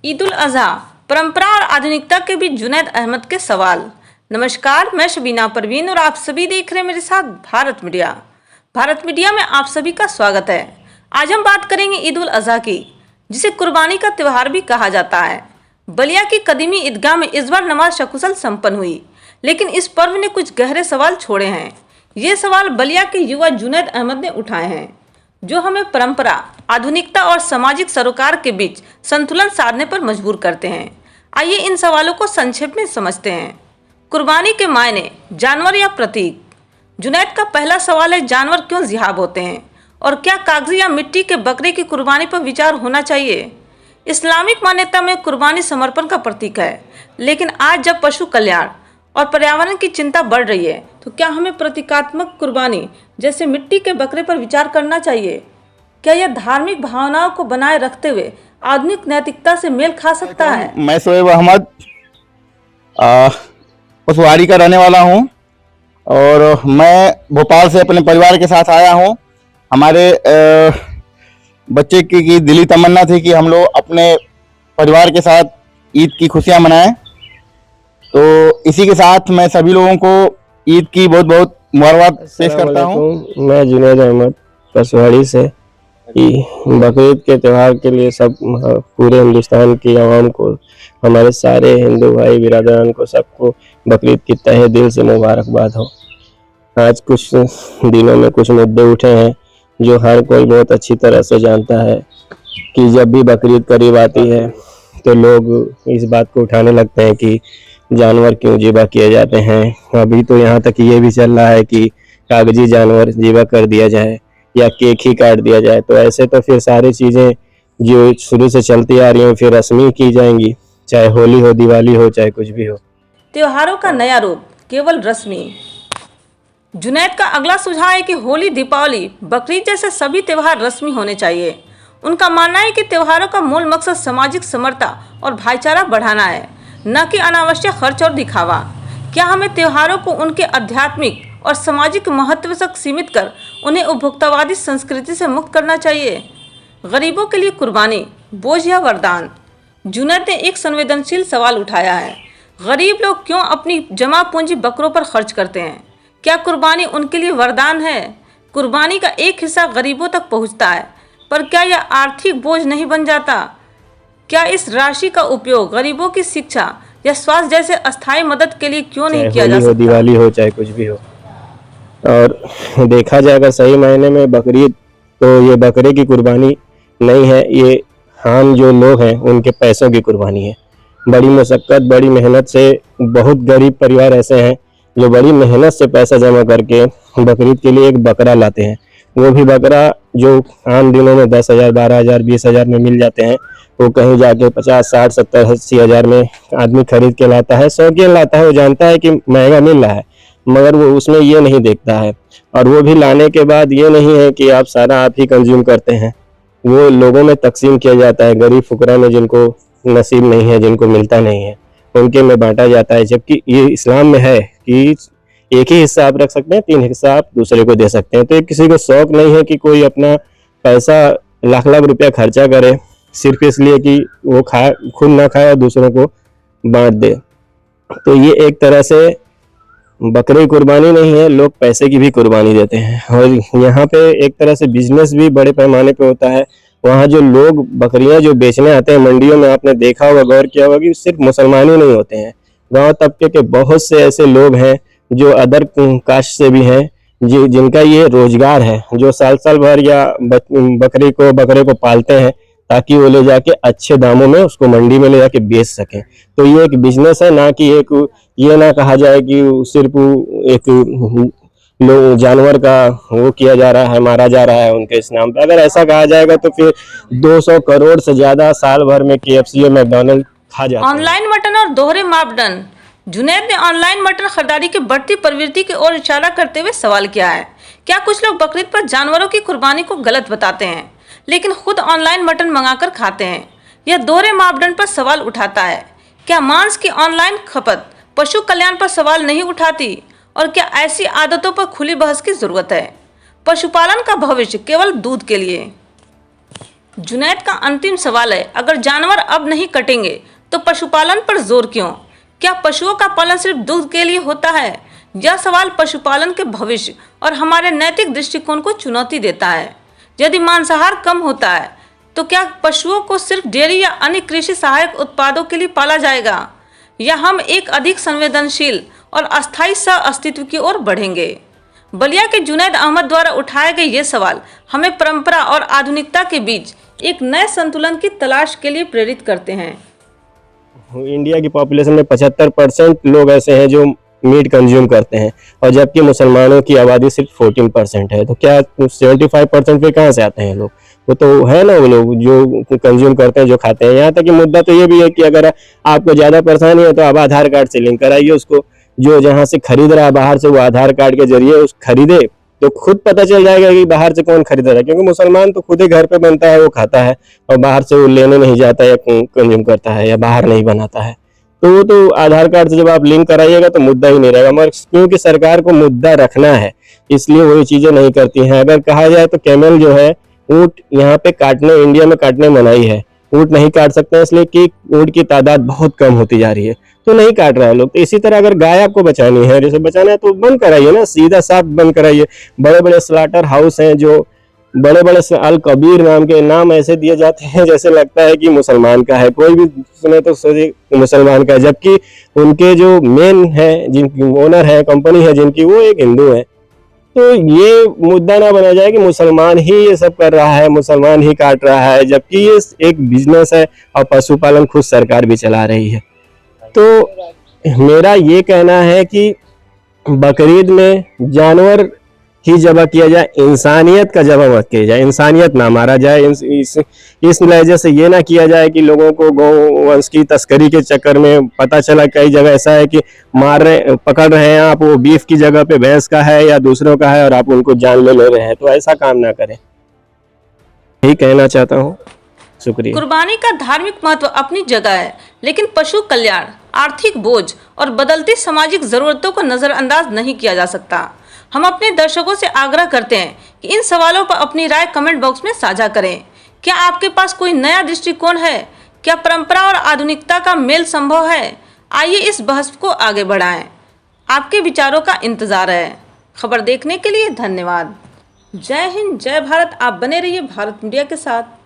ईद उल अजहा, परंपरा और आधुनिकता के बीच जुनैद अहमद के सवाल। नमस्कार, मैं शबीना परवीन और आप सभी देख रहे हैं मेरे साथ भारत मीडिया। भारत मीडिया में आप सभी का स्वागत है। आज हम बात करेंगे ईद उल अजहा की, जिसे कुर्बानी का त्यौहार भी कहा जाता है। बलिया की कदीमी ईदगाह में इस बार नमाज सकुशल संपन्न हुई, लेकिन इस पर्व ने कुछ गहरे सवाल छोड़े हैं। ये सवाल बलिया के युवा जुनैद अहमद ने उठाए हैं, जो हमें परंपरा, आधुनिकता और सामाजिक सरोकार के बीच संतुलन साधने पर मजबूर करते हैं। आइए इन सवालों को संक्षेप में समझते हैं। कुर्बानी के मायने, जानवर या प्रतीक? जुनैद का पहला सवाल है, जानवर क्यों जिहाब होते हैं और क्या कागजी या मिट्टी के बकरे की कुर्बानी पर विचार होना चाहिए? इस्लामिक मान्यता में कुर्बानी समर्पण का प्रतीक है, लेकिन आज जब पशु कल्याण और पर्यावरण की चिंता बढ़ रही है, तो क्या हमें प्रतीकात्मक कुर्बानी जैसे मिट्टी के बकरे पर विचार करना चाहिए? क्या यह धार्मिक भावनाओं को बनाए रखते हुए आधुनिक नैतिकता से मेल खा सकता है? मैं शोएब अहमद पुसवाड़ी का रहने वाला हूं और मैं भोपाल से अपने परिवार के साथ आया हूं। हमारे बच्चे की दिली तमन्ना थी कि हम लोग अपने परिवार के साथ ईद की खुशियां मनाएं, तो इसी के साथ मैं सभी लोगों को ईद की बहुत बहुत मुबारकबाद पेश करता हूं। मैं जुनैद अहमद पुसवाड़ी से बकरीद के त्यौहार के लिए सब पूरे हिंदुस्तान की आवाम को, हमारे सारे हिंदू भाई बिरादरान को, सबको बकरीद की तहे दिल से मुबारकबाद हो। आज कुछ दिनों में कुछ मुद्दे उठे हैं जो हर कोई बहुत अच्छी तरह से जानता है कि जब भी बकरीद करीब आती है तो लोग इस बात को उठाने लगते हैं कि जानवर क्यों ज़िबा किए जाते हैं। अभी तो यहाँ तक ये भी चल रहा है कि कागजी जानवर ज़िबा कर दिया जाए या केक ही काट दिया जाए। तो ऐसे तो फिर सारी चीज़ें जो शुरू से चलती आ रही हैं फिर रस्मी की जाएंगी, चाहे होली हो, दिवाली हो, चाहे कुछ भी हो। त्योहारों का नया रूप केवल रस्मी। जुनैद का अगला सुझाव है कि होली, दीपावली, बकरीद जैसे सभी त्योहार रस्मी होने चाहिए। उनका मानना है कि त्योहारों का मूल मकसद सामाजिक समरसता और भाईचारा बढ़ाना है, न कि अनावश्यक खर्च और दिखावा। क्या हमें त्योहारों को उनके आध्यात्मिक और सामाजिक महत्व तक सीमित कर उन्हें उपभोक्तावादी संस्कृति से मुक्त करना चाहिए? गरीबों के लिए कुर्बानी बोझ या वरदान? जुनैद ने एक संवेदनशील सवाल उठाया है। गरीब लोग क्यों अपनी जमा पूंजी बकरों पर खर्च करते हैं? क्या कुर्बानी उनके लिए वरदान है? कुर्बानी का एक हिस्सा गरीबों तक पहुंचता है, पर क्या यह आर्थिक बोझ नहीं बन जाता? क्या इस राशि का उपयोग गरीबों की शिक्षा या स्वास्थ्य जैसे अस्थायी मदद के लिए क्यों नहीं किया जा सकता? दिवाली हो, चाहे कुछ भी हो। और देखा जाए अगर सही मायने में बकरीद, तो ये बकरे की कुर्बानी नहीं है, ये हम जो लोग हैं उनके पैसों की कुर्बानी है। बड़ी मशक्क़त, बड़ी मेहनत से बहुत गरीब परिवार ऐसे हैं जो बड़ी मेहनत से पैसा जमा करके बकरीद के लिए एक बकरा लाते हैं। वो भी बकरा जो आम दिनों में 10,000, 12,000, 20,000 में मिल जाते हैं, वो कहीं जाके 50, 60, 70, 80 हज़ार में आदमी खरीद के लाता है। शौकीन लाता है, वो जानता है कि महंगा मिल रहा है, मगर वो उसमें ये नहीं देखता है। और वो भी लाने के बाद ये नहीं है कि आप सारा आप ही कंज्यूम करते हैं, वो लोगों में तकसीम किया जाता है। गरीब फुकरा में जिनको नसीब नहीं है, जिनको मिलता नहीं है, उनके में बांटा जाता है। जबकि ये इस्लाम में है कि एक ही हिस्सा आप रख सकते हैं, 3 हिस्सा आप दूसरे को दे सकते हैं। तो ये किसी को शौक नहीं है कि कोई अपना पैसा लाख लाख रुपया खर्चा करे सिर्फ इसलिए कि वो खाए, खुद ना खाए और दूसरों को बांट दे। तो ये एक तरह से बकरे की कुर्बानी नहीं है, लोग पैसे की भी कुर्बानी देते हैं। और यहाँ पे एक तरह से बिजनेस भी बड़े पैमाने पे होता है। वहाँ जो लोग बकरियाँ जो बेचने आते हैं मंडियों में, आपने देखा होगा, गौर किया होगा कि सिर्फ मुसलमान ही नहीं होते हैं, गांव तबके के बहुत से ऐसे लोग हैं जो अदर कास्ट से भी हैं, जिनका ये रोजगार है, जो साल भर या बकरे को पालते हैं ताकि वो ले जाके अच्छे दामों में उसको मंडी में ले जाके बेच सकें। तो ये एक बिजनेस है, ना कि एक, ये ना कहा जाए कि सिर्फ एक लोग जानवर का वो किया जा रहा है, मारा जा रहा है उनके इस नाम पे। अगर ऐसा कहा जाएगा तो फिर 200 करोड़ से ज्यादा साल भर में KFC और मैकडॉनल्ड खा जाते हैं। ऑनलाइन मटन और दोहरे मापदंड। जुनैद ने ऑनलाइन मटन खरीदारी की बढ़ती प्रवृत्ति की ओर इशारा करते हुए सवाल किया है। क्या कुछ लोग बकरीद पर जानवरों की कुर्बानी को गलत बताते हैं, लेकिन खुद ऑनलाइन मटन मंगाकर खाते हैं? यह दोहरे मापदंड पर सवाल उठाता है। क्या मांस की ऑनलाइन खपत पशु कल्याण पर सवाल नहीं उठाती? और क्या ऐसी आदतों पर खुली बहस की जरूरत है? पशुपालन का भविष्य केवल दूध के लिए? जुनैद का अंतिम सवाल है, अगर जानवर अब नहीं कटेंगे तो पशुपालन पर जोर क्यों? क्या पशुओं का पालन सिर्फ दूध के लिए होता है? यह सवाल पशुपालन के भविष्य और हमारे नैतिक दृष्टिकोण को चुनौती देता है। यदि मांसाहार कम होता है तो क्या पशुओं को सिर्फ डेयरी या अन्य कृषि सहायक उत्पादों के लिए पाला जाएगा, या हम एक अधिक संवेदनशील और अस्थायी सह अस्तित्व की ओर बढ़ेंगे? बलिया के जुनैद अहमद द्वारा उठाए गए ये सवाल हमें परंपरा और आधुनिकता के बीच एक नए संतुलन की तलाश के लिए प्रेरित करते हैं। इंडिया की पॉपुलेशन में 75% लोग ऐसे हैं जो मीट कंज्यूम करते हैं, और जबकि मुसलमानों की आबादी सिर्फ 14% है। तो क्या 75% फिर कहाँ से आते हैं लोग? वो तो है ना, वो लोग जो कंज्यूम करते हैं, जो खाते हैं। यहाँ तक कि मुद्दा तो ये भी है कि अगर आपको ज़्यादा परेशानी है तो आप आधार कार्ड से लिंक कराइए उसको। जो जहाँ से खरीद रहा है बाहर से, वो आधार कार्ड के जरिए उस खरीदे तो खुद पता चल जाएगा कि बाहर से कौन खरीद रहा है। क्योंकि मुसलमान तो खुद ही घर पे बनता है, वो खाता है, और बाहर से वो लेने नहीं जाता या कंज्यूम करता है या बाहर नहीं बनाता है। तो वो तो आधार कार्ड से जब आप लिंक कराइएगा तो मुद्दा ही नहीं रहेगा। मगर क्योंकि सरकार को मुद्दा रखना है, इसलिए वो ये चीजें नहीं करती हैं। अगर कहा जाए तो कैमल जो है, ऊँट यहाँ पे काटने, इंडिया में काटने मनाही है। ऊँट नहीं काट सकते हैं इसलिए कि ऊँट की तादाद बहुत कम होती जा रही है, तो नहीं काट रहा है लोग। तो इसी तरह अगर गाय आपको बचानी है, जैसे बचाना है तो बंद कराइए ना, सीधा साफ बंद कराइए। बड़े बड़े स्लाटर हाउस हैं, जो बड़े बड़े अल कबीर नाम के नाम ऐसे दिए जाते हैं जैसे लगता है कि मुसलमान का है, कोई भी सुने तो सोचे मुसलमान का है, जबकि उनके जो मेन है, जिनकी ओनर है, कंपनी है जिनकी, वो एक हिंदू है। तो ये मुद्दा ना बना जाए कि मुसलमान ही ये सब कर रहा है, मुसलमान ही काट रहा है, जबकि ये एक बिजनेस है और पशुपालन खुद सरकार भी चला रही है। तो मेरा ये कहना है कि बकरीद में जानवर ही जबा किया जाए, इंसानियत का जबा मत किया जाए, इंसानियत ना मारा जाए। इस लहजे से ये ना किया जाए कि लोगों को गौ वंश की तस्करी के चक्कर में पता चला कई जगह ऐसा है कि मार रहे, पकड़ रहे हैं आप, वो बीफ की जगह पे भैंस का है या दूसरों का है और आप उनको जान ले रहे हैं। तो ऐसा काम ना करें, यही कहना चाहता हूँ। शुक्रिया। कुर्बानी का धार्मिक महत्व अपनी जगह है, लेकिन पशु कल्याण, आर्थिक बोझ और बदलती सामाजिक जरूरतों को नजरअंदाज नहीं किया जा सकता। हम अपने दर्शकों से आग्रह करते हैं कि इन सवालों पर अपनी राय कमेंट बॉक्स में साझा करें। क्या आपके पास कोई नया दृष्टिकोण है? क्या परंपरा और आधुनिकता का मेल संभव है? आइए इस बहस को आगे बढ़ाएं। आपके विचारों का इंतजार है। खबर देखने के लिए धन्यवाद। जय हिंद, जय भारत। आप बने रहिए भारत मीडिया के साथ।